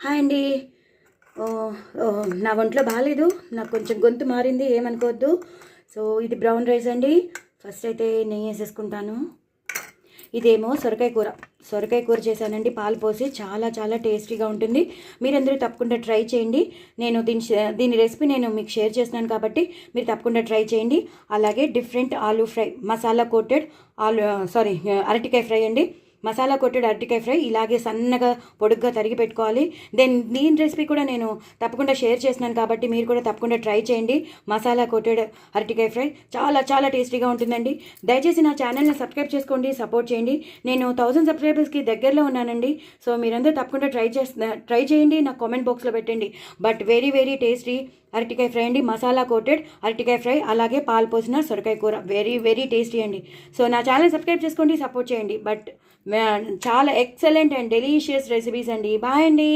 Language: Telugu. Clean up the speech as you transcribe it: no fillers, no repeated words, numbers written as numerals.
హాయ్ అండి. నా ఒంట్లో బాగాలేదు, నాకు కొంచెం గొంతు మారింది, ఏమనుకోవద్దు. సో ఇది బ్రౌన్ రైస్ అండి. ఫస్ట్ అయితే నెయ్యి వేసేసుకుంటాను. ఇదేమో సొరకాయ కూర చేశానండి, పాలు పోసి. చాలా చాలా టేస్టీగా ఉంటుంది. మీరందరూ తప్పకుండా ట్రై చేయండి. నేను దీని రెసిపీ నేను మీకు షేర్ చేస్తున్నాను కాబట్టి మీరు తప్పకుండా ట్రై చేయండి. అలాగే డిఫరెంట్ ఆలూ ఫ్రై, మసాలా కోటెడ్ అరటికాయ ఫ్రై అండి. మసాలా కొట్టెడ్ అరటికాయ ఫ్రై ఇలాగే సన్నగా పొడుగ్గా తరిగి పెట్టుకోవాలి. దీని రెసిపీ కూడా నేను తప్పకుండా షేర్ చేస్తున్నాను కాబట్టి మీరు కూడా తప్పకుండా ట్రై చేయండి. మసాలా కొట్టెడ్ అరటికాయ ఫ్రై చాలా చాలా టేస్టీగా ఉంటుందండి. దయచేసి నా ఛానల్ని సబ్స్క్రైబ్ చేసుకోండి, సపోర్ట్ చేయండి. నేను 1000 సబ్స్క్రైబర్స్కి దగ్గరలో ఉన్నానండి. సో మీరందరూ తప్పకుండా ట్రై చేయండి, నాకు కామెంట్ బాక్స్లో పెట్టండి. బట్ వెరీ వెరీ టేస్టీ అరటికాయ ఫ్రై అండి. మసాలా కోటెడ్ అరటికాయ ఫ్రై, అలాగే పాలు పోసిన సొరకాయ కూర, వెరీ వెరీ టేస్టీ అండి. సో నా ఛానల్ సబ్స్క్రైబ్ చేసుకోండి, సపోర్ట్ చేయండి. బట్ చాలా ఎక్సలెంట్ అండ్ డెలీషియస్ రెసిపీస్ అండి. బాయ్ అండి.